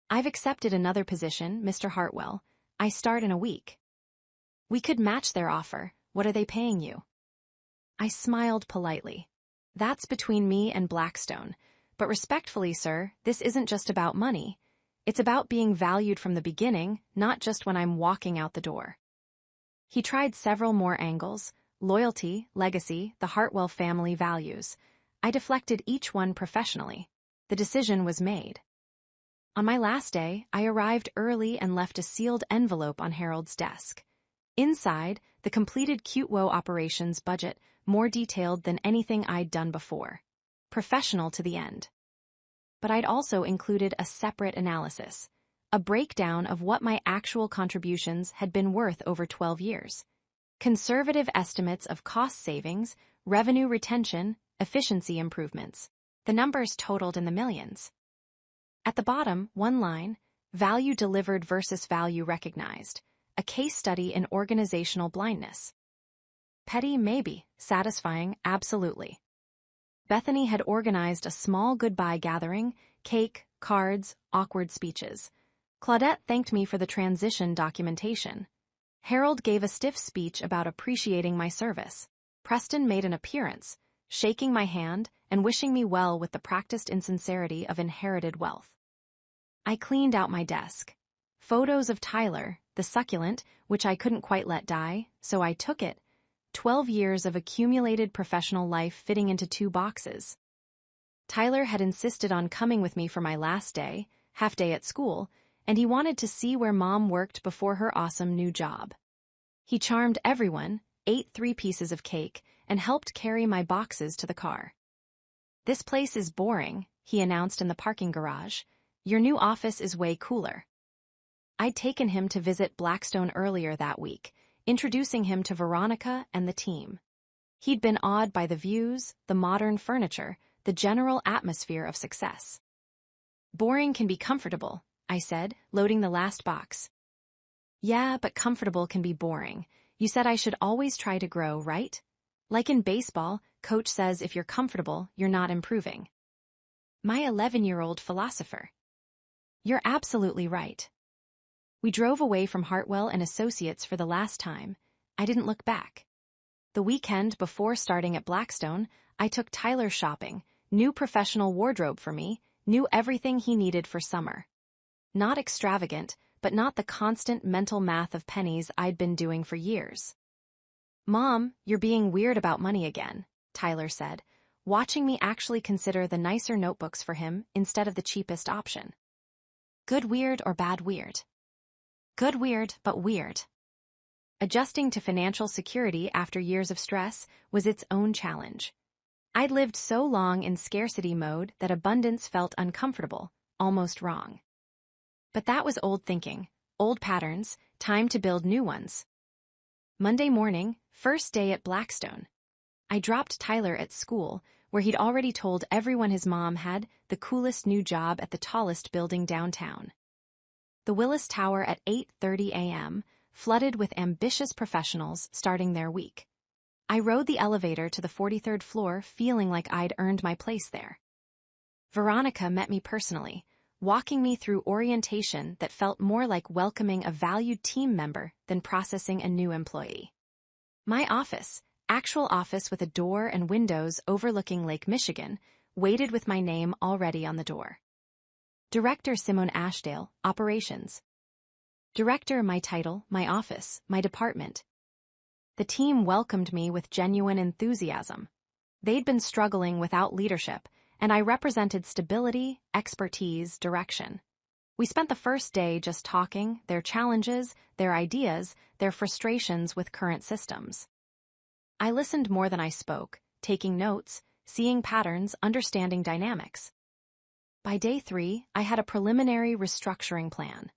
I've accepted another position, Mr. Hartwell. I start in a week. We could match their offer. What are they paying you? I smiled politely. That's between me and Blackstone. But respectfully, sir, this isn't just about money. It's about being valued from the beginning, not just when I'm walking out the door. He tried several more angles: loyalty, legacy, the Hartwell family values. I deflected each one professionally. The decision was made. On my last day, I arrived early and left a sealed envelope on Harold's desk. Inside, the completed Cute-Wo operations budget, more detailed than anything I'd done before. Professional to the end. But I'd also included a separate analysis, a breakdown of what my actual contributions had been worth over 12 years. Conservative estimates of cost savings, revenue retention, efficiency improvements. The numbers totaled in the millions. At the bottom, one line, value delivered versus value recognized, a case study in organizational blindness. Petty, maybe. Satisfying, absolutely. Bethany had organized a small goodbye gathering, cake, cards, awkward speeches. Claudette thanked me for the transition documentation. Harold gave a stiff speech about appreciating my service. Preston made an appearance, shaking my hand and wishing me well with the practiced insincerity of inherited wealth. I cleaned out my desk. Photos of Tyler, the succulent, which I couldn't quite let die, so I took it. 12 years of accumulated professional life fitting into 2 boxes. Tyler had insisted on coming with me for my last day, half day at school, and he wanted to see where Mom worked before her awesome new job. He charmed everyone, ate 3 pieces of cake, and helped carry my boxes to the car. This place is boring, he announced in the parking garage. Your new office is way cooler. I'd taken him to visit Blackstone earlier that week, introducing him to Veronica and the team. He'd been awed by the views, the modern furniture, the general atmosphere of success. Boring can be comfortable, I said, loading the last box. Yeah, but comfortable can be boring. You said I should always try to grow, right? Like in baseball, coach says if you're comfortable, you're not improving. My 11-year-old philosopher. You're absolutely right. We drove away from Hartwell and Associates for the last time. I didn't look back. The weekend before starting at Blackstone, I took Tyler shopping, new professional wardrobe for me, knew everything he needed for summer. Not extravagant, but not the constant mental math of pennies I'd been doing for years. Mom, you're being weird about money again, Tyler said, watching me actually consider the nicer notebooks for him instead of the cheapest option. Good weird or bad weird? Good weird, but weird. Adjusting to financial security after years of stress was its own challenge. I'd lived so long in scarcity mode that abundance felt uncomfortable, almost wrong. But that was old thinking, old patterns, time to build new ones. Monday morning, first day at Blackstone. I dropped Tyler at school, where he'd already told everyone his mom had the coolest new job at the tallest building downtown. The Willis Tower at 8:30 a.m., flooded with ambitious professionals starting their week. I rode the elevator to the 43rd floor feeling like I'd earned my place there. Veronica met me personally, walking me through orientation that felt more like welcoming a valued team member than processing a new employee. My office, actual office with a door and windows overlooking Lake Michigan, waited with my name already on the door. Director Simone Ashdale, Operations. Director, my title, my office, my department. The team welcomed me with genuine enthusiasm. They'd been struggling without leadership, and I represented stability, expertise, direction. We spent the first day just talking, their challenges, their ideas, their frustrations with current systems. I listened more than I spoke, taking notes, seeing patterns, understanding dynamics. By day 3, I had a preliminary restructuring plan.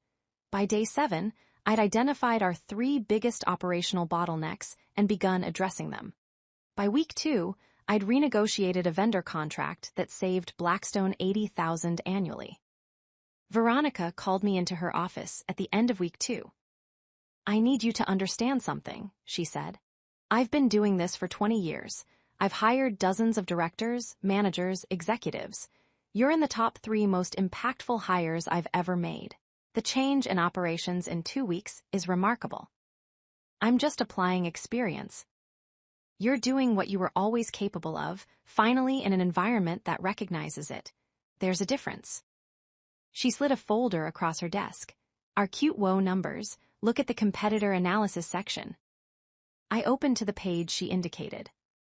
By day 7, I'd identified our 3 biggest operational bottlenecks and begun addressing them. By week 2, I'd renegotiated a vendor contract that saved Blackstone $80,000 annually. Veronica called me into her office at the end of week 2. "I need you to understand something," she said. "I've been doing this for 20 years. I've hired dozens of directors, managers, executives. You're in the top 3 most impactful hires I've ever made. The change in operations in 2 weeks is remarkable. I'm just applying experience. You're doing what you were always capable of, finally in an environment that recognizes it. There's a difference." She slid a folder across her desk. "Our cute WOE numbers, look at the competitor analysis section." I opened to the page she indicated.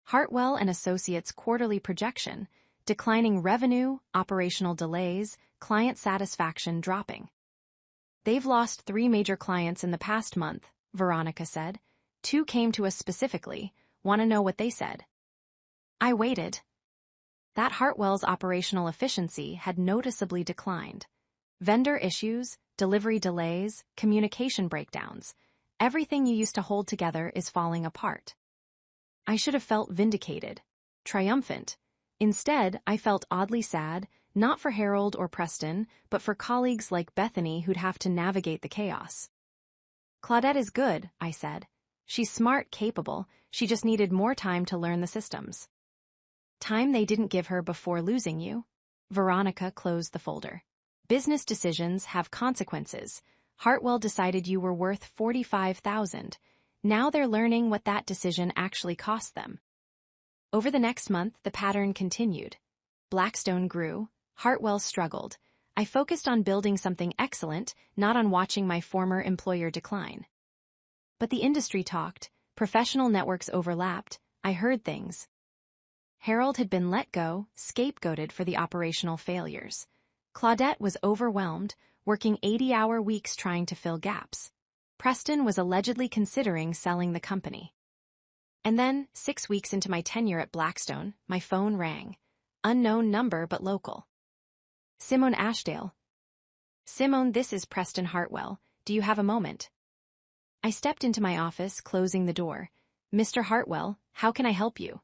Hartwell and Associates quarterly projection, declining revenue, operational delays, client satisfaction dropping. "They've lost 3 major clients in the past month," Veronica said. 2 came to us specifically. Want to know what they said? I waited. That Hartwell's operational efficiency had noticeably declined. Vendor issues, delivery delays, communication breakdowns. Everything you used to hold together is falling apart. I should have felt vindicated, triumphant. Instead, I felt oddly sad, not for Harold or Preston, but for colleagues like Bethany who'd have to navigate the chaos. "Claudette is good," I said. "She's smart, capable, she just needed more time to learn the systems." "Time they didn't give her before losing you?" Veronica closed the folder. "Business decisions have consequences. Hartwell decided you were worth $45,000. Now they're learning what that decision actually cost them." Over the next month, the pattern continued. Blackstone grew. Hartwell struggled. I focused on building something excellent, not on watching my former employer decline. But the industry talked, professional networks overlapped, I heard things. Harold had been let go, scapegoated for the operational failures. Claudette was overwhelmed, working 80-hour weeks trying to fill gaps. Preston was allegedly considering selling the company. And then, 6 weeks into my tenure at Blackstone, my phone rang. Unknown number but local. "Simone Ashdale." "Simone, this is Preston Hartwell. Do you have a moment?" I stepped into my office, closing the door. "Mr. Hartwell, how can I help you?"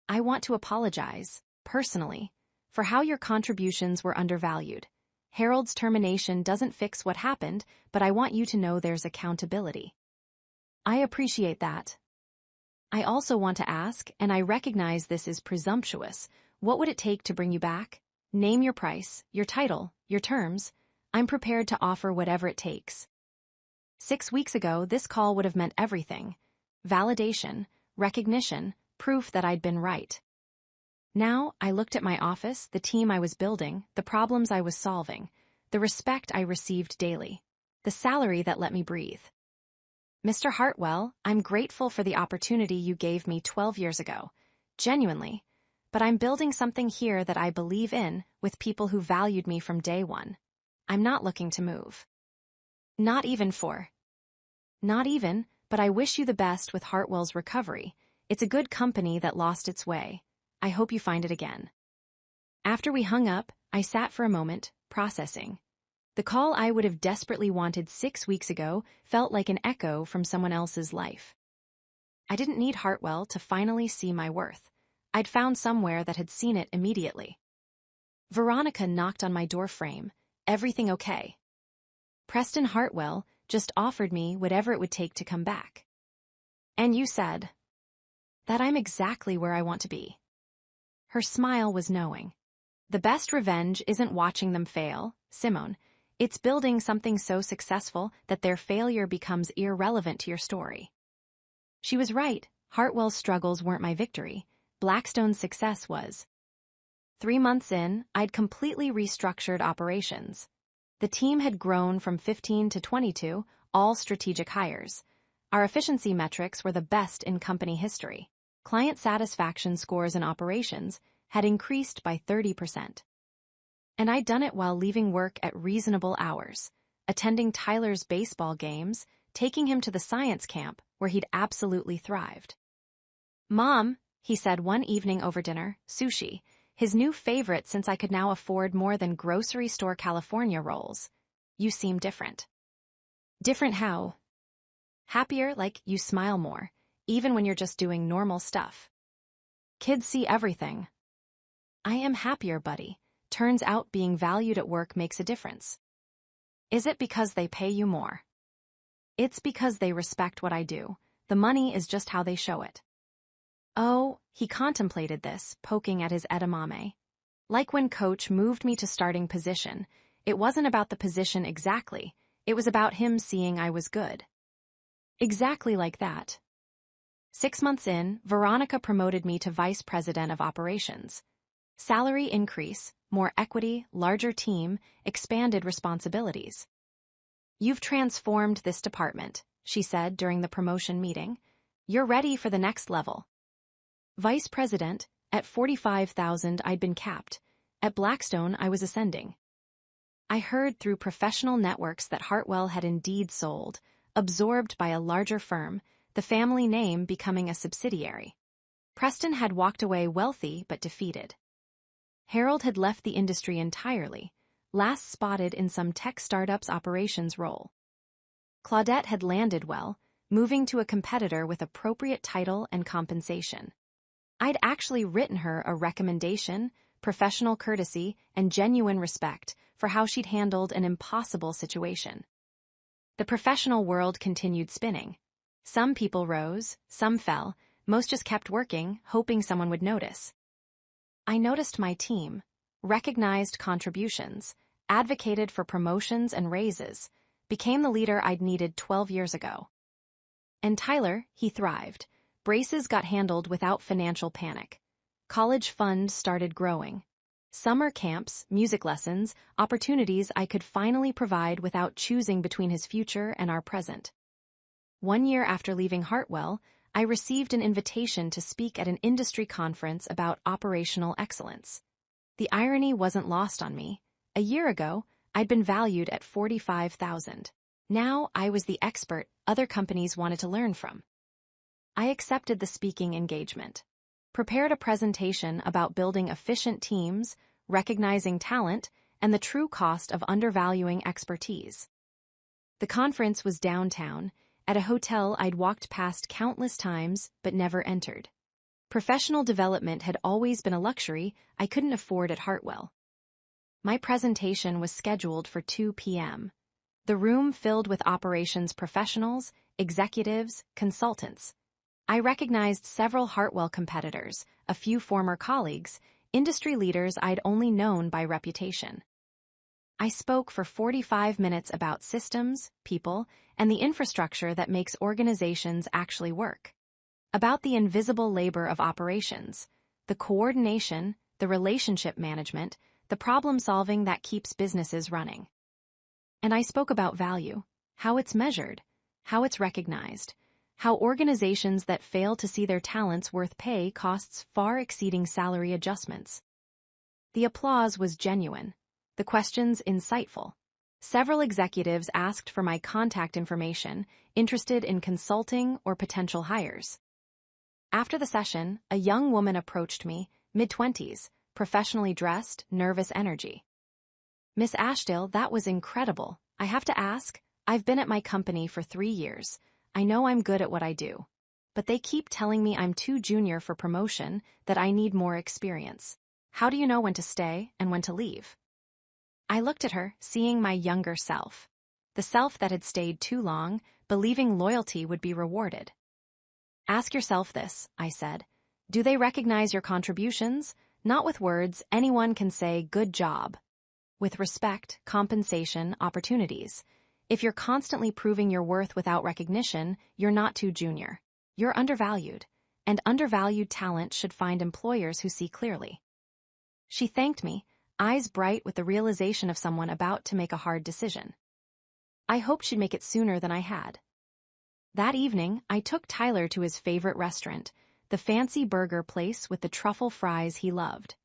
"I want to apologize, personally, for how your contributions were undervalued. Harold's termination doesn't fix what happened, but I want you to know there's accountability." "I appreciate that. I also want to ask, and I recognize this is presumptuous, what would it take to bring you back? Name your price, your title, your terms. I'm prepared to offer whatever it takes." 6 weeks ago, this call would have meant everything. Validation, recognition, proof that I'd been right. Now, I looked at my office, the team I was building, the problems I was solving, the respect I received daily, the salary that let me breathe. "Mr. Hartwell, I'm grateful for the opportunity you gave me 12 years ago. Genuinely. But I'm building something here that I believe in, with people who valued me from day one. I'm not looking to move. Not even, but I wish you the best with Hartwell's recovery. It's a good company that lost its way. I hope you find it again. After we hung up, I sat for a moment, processing. The call I would have desperately wanted 6 weeks ago felt like an echo from someone else's life. I didn't need Hartwell to finally see my worth. I'd found somewhere that had seen it immediately. Veronica knocked on my door frame. Everything okay? Preston Hartwell just offered me whatever it would take to come back. And you said that I'm exactly where I want to be. Her smile was knowing. The best revenge isn't watching them fail, Simone. It's building something so successful that their failure becomes irrelevant to your story. She was right. Hartwell's struggles weren't my victory. Blackstone's success was. 3 months in, I'd completely restructured operations. The team had grown from 15 to 22, all strategic hires. Our efficiency metrics were the best in company history. Client satisfaction scores in operations had increased by 30%. And I'd done it while leaving work at reasonable hours, attending Tyler's baseball games, taking him to the science camp where he'd absolutely thrived. Mom, he said one evening over dinner, sushi, his new favorite since I could now afford more than grocery store California rolls. You seem different. Different how? Happier, like you smile more, even when you're just doing normal stuff. Kids see everything. I am happier, buddy. Turns out being valued at work makes a difference. Is it because they pay you more? It's because they respect what I do. The money is just how they show it. Oh, he contemplated this, poking at his edamame. Like when coach moved me to starting position, it wasn't about the position exactly, it was about him seeing I was good. Exactly like that. 6 months in, Veronica promoted me to vice president of operations. Salary increase, more equity, larger team, expanded responsibilities. You've transformed this department, she said during the promotion meeting. You're ready for the next level. Vice president, at 45,000 I'd been capped. At Blackstone I was ascending. I heard through professional networks that Hartwell had indeed sold, absorbed by a larger firm, the family name becoming a subsidiary. Preston had walked away wealthy but defeated. Harold had left the industry entirely, last spotted in some tech startup's operations role. Claudette had landed well, moving to a competitor with appropriate title and compensation. I'd actually written her a recommendation, professional courtesy, and genuine respect for how she'd handled an impossible situation. The professional world continued spinning. Some people rose, some fell, most just kept working, hoping someone would notice. I noticed my team, recognized contributions, advocated for promotions and raises, became the leader I'd needed 12 years ago. And Tyler, he thrived. Braces got handled without financial panic. College funds started growing. Summer camps, music lessons, opportunities I could finally provide without choosing between his future and our present. 1 year after leaving Hartwell, I received an invitation to speak at an industry conference about operational excellence. The irony wasn't lost on me. A year ago, I'd been valued at 45,000. Now I was the expert other companies wanted to learn from. I accepted the speaking engagement, prepared a presentation about building efficient teams, recognizing talent, and the true cost of undervaluing expertise. The conference was downtown, at a hotel I'd walked past countless times but never entered. Professional development had always been a luxury I couldn't afford at Hartwell. My presentation was scheduled for 2 p.m. The room filled with operations professionals, executives, consultants. I recognized several Hartwell competitors, a few former colleagues, industry leaders I'd only known by reputation. I spoke for 45 minutes about systems, people, and the infrastructure that makes organizations actually work. About the invisible labor of operations, the coordination, the relationship management, the problem-solving that keeps businesses running. And I spoke about value, how it's measured, how it's recognized, how organizations that fail to see their talents worth pay costs far exceeding salary adjustments. The applause was genuine, the questions insightful. Several executives asked for my contact information, interested in consulting or potential hires. After the session, a young woman approached me, mid-20s, professionally dressed, nervous energy. "Miss Ashdale, that was incredible. I have to ask, I've been at my company for 3 years. I know I'm good at what I do. But they keep telling me I'm too junior for promotion, that I need more experience. How do you know when to stay and when to leave?" I looked at her, seeing my younger self. The self that had stayed too long, believing loyalty would be rewarded. "Ask yourself this," I said. "Do they recognize your contributions? Not with words, anyone can say, 'Good job.' With respect, compensation, opportunities. If you're constantly proving your worth without recognition, you're not too junior. You're undervalued, and undervalued talent should find employers who see clearly." She thanked me, eyes bright with the realization of someone about to make a hard decision. I hoped she'd make it sooner than I had. That evening, I took Tyler to his favorite restaurant, the fancy burger place with the truffle fries he loved.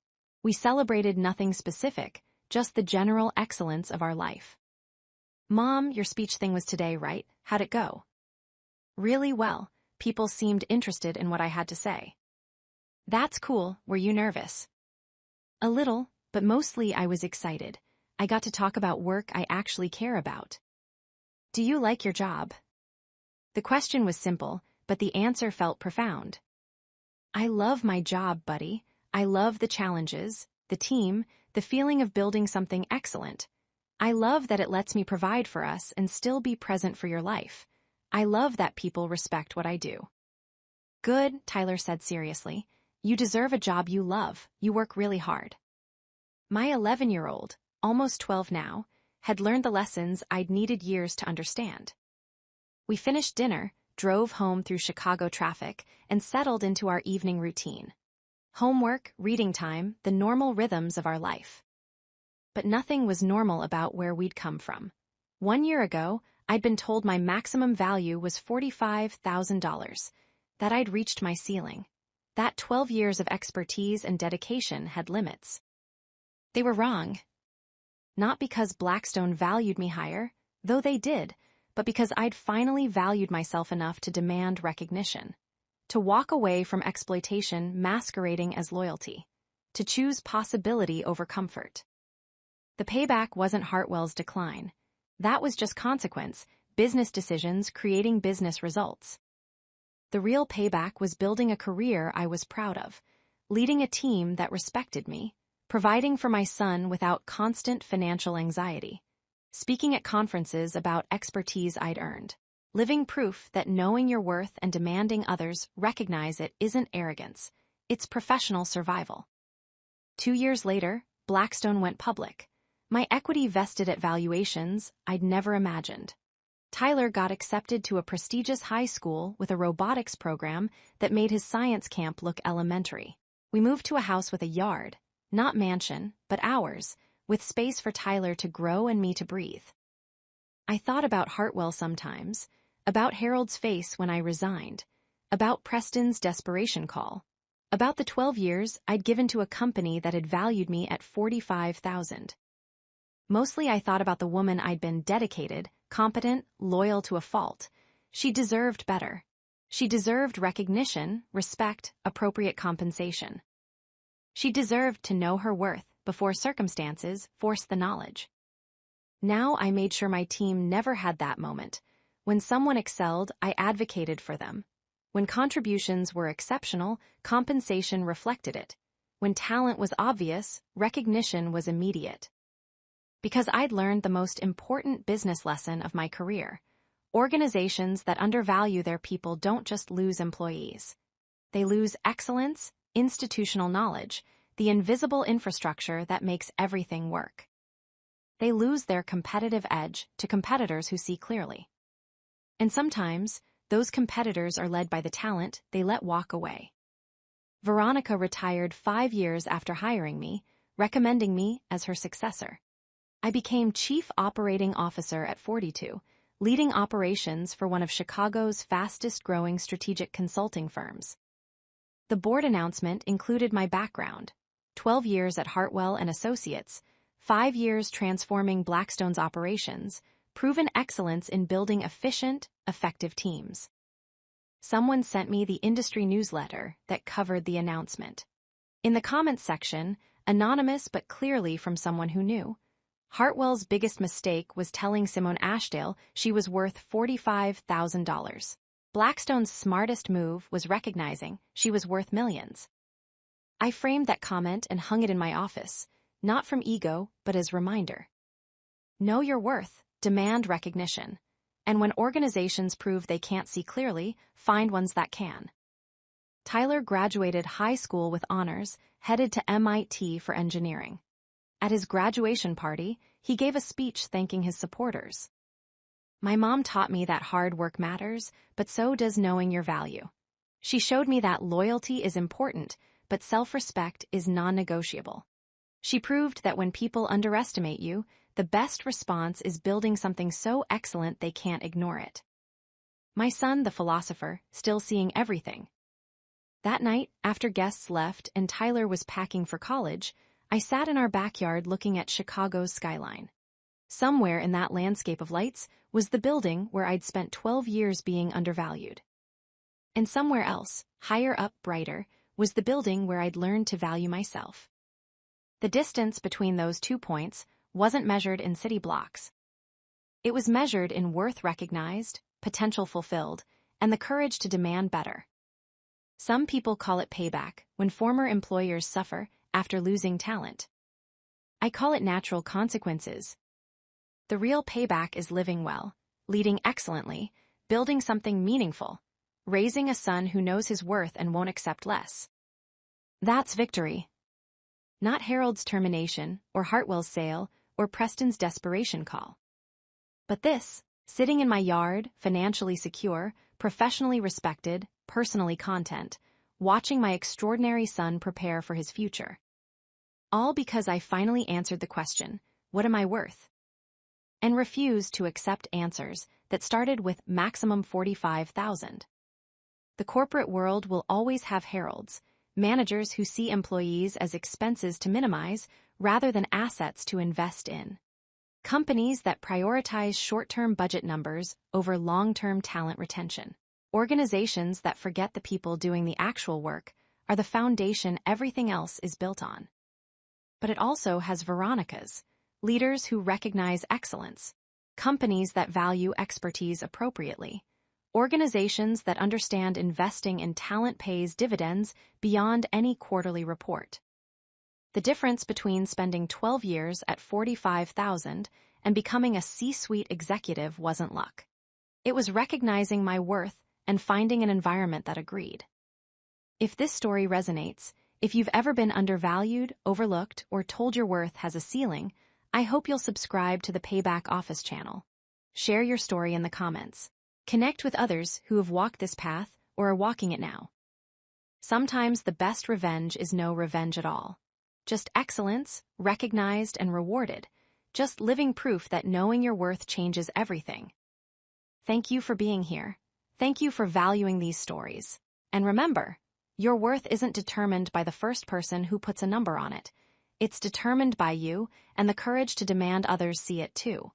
We celebrated nothing specific, just the general excellence of our life. "Mom, your speech thing was today, right? How'd it go?" "Really well. People seemed interested in what I had to say." "That's cool. Were you nervous?" "A little, but mostly I was excited. I got to talk about work I actually care about." "Do you like your job?" The question was simple, but the answer felt profound. "I love my job, buddy. I love the challenges, the team, the feeling of building something excellent. I love that it lets me provide for us and still be present for your life. I love that people respect what I do." "Good," Tyler said seriously. "You deserve a job you love. You work really hard." My 11-year-old, almost 12 now, had learned the lessons I'd needed years to understand. We finished dinner, drove home through Chicago traffic, and settled into our evening routine. Homework, reading time, the normal rhythms of our life. But nothing was normal about where we'd come from. 1 year ago, I'd been told my maximum value was $45,000, that I'd reached my ceiling. That 12 years of expertise and dedication had limits. They were wrong. Not because Blackstone valued me higher, though they did, but because I'd finally valued myself enough to demand recognition. To walk away from exploitation masquerading as loyalty. To choose possibility over comfort. The payback wasn't Hartwell's decline. That was just consequence, business decisions creating business results. The real payback was building a career I was proud of, leading a team that respected me, providing for my son without constant financial anxiety, speaking at conferences about expertise I'd earned, living proof that knowing your worth and demanding others recognize it isn't arrogance, it's professional survival. 2 years later, Blackstone went public. My equity vested at valuations I'd never imagined. Tyler got accepted to a prestigious high school with a robotics program that made his science camp look elementary. We moved to a house with a yard, not mansion, but ours, with space for Tyler to grow and me to breathe. I thought about Hartwell sometimes, about Harold's face when I resigned, about Preston's desperation call, about the 12 years I'd given to a company that had valued me at $45,000. Mostly I thought about the woman I'd been: dedicated, competent, loyal to a fault. She deserved better. She deserved recognition, respect, appropriate compensation. She deserved to know her worth before circumstances forced the knowledge. Now I made sure my team never had that moment. When someone excelled, I advocated for them. When contributions were exceptional, compensation reflected it. When talent was obvious, recognition was immediate. Because I'd learned the most important business lesson of my career. Organizations that undervalue their people don't just lose employees. They lose excellence, institutional knowledge, the invisible infrastructure that makes everything work. They lose their competitive edge to competitors who see clearly. And sometimes, those competitors are led by the talent they let walk away. Veronica retired 5 years after hiring me, recommending me as her successor. I became Chief Operating Officer at 42, leading operations for one of Chicago's fastest-growing strategic consulting firms. The board announcement included my background: 12 years at Hartwell and Associates, 5 years transforming Blackstone's operations, proven excellence in building efficient, effective teams. Someone sent me the industry newsletter that covered the announcement. In the comments section, anonymous but clearly from someone who knew, Hartwell's biggest mistake was telling Simone Ashdale she was worth $45,000. Blackstone's smartest move was recognizing she was worth millions. I framed that comment and hung it in my office, not from ego, but as reminder. Know your worth, demand recognition, and when organizations prove they can't see clearly, find ones that can. Tyler graduated high school with honors, headed to MIT for engineering. At his graduation party, he gave a speech thanking his supporters. My mom taught me that hard work matters, but so does knowing your value. She showed me that loyalty is important, but self-respect is non-negotiable. She proved that when people underestimate you, the best response is building something so excellent they can't ignore it. My son, the philosopher, still seeing everything. That night, after guests left and Tyler was packing for college, I sat in our backyard looking at Chicago's skyline. Somewhere in that landscape of lights was the building where I'd spent 12 years being undervalued. And somewhere else, higher up, brighter, was the building where I'd learned to value myself. The distance between those 2 points wasn't measured in city blocks. It was measured in worth recognized, potential fulfilled, and the courage to demand better. Some people call it payback when former employers suffer after losing talent. I call it natural consequences. The real payback is living well, leading excellently, building something meaningful, raising a son who knows his worth and won't accept less. That's victory. Not Harold's termination, or Hartwell's sale, or Preston's desperation call. But this, sitting in my yard, financially secure, professionally respected, personally content, watching my extraordinary son prepare for his future. All because I finally answered the question, what am I worth? And refused to accept answers that started with maximum 45,000. The corporate world will always have heralds, managers who see employees as expenses to minimize rather than assets to invest in. Companies that prioritize short-term budget numbers over long-term talent retention. Organizations that forget the people doing the actual work are the foundation everything else is built on. But it also has Veronicas, leaders who recognize excellence, companies that value expertise appropriately, organizations that understand investing in talent pays dividends beyond any quarterly report. The difference between spending 12 years at 45,000 and becoming a C-suite executive wasn't luck. It was recognizing my worth and finding an environment that agreed. If this story resonates, if you've ever been undervalued, overlooked, or told your worth has a ceiling, I hope you'll subscribe to the Payback Office channel. Share your story in the comments. Connect with others who have walked this path or are walking it now. Sometimes the best revenge is no revenge at all. Just excellence, recognized and rewarded. Just living proof that knowing your worth changes everything. Thank you for being here. Thank you for valuing these stories. And remember, your worth isn't determined by the first person who puts a number on it. It's determined by you and the courage to demand others see it too.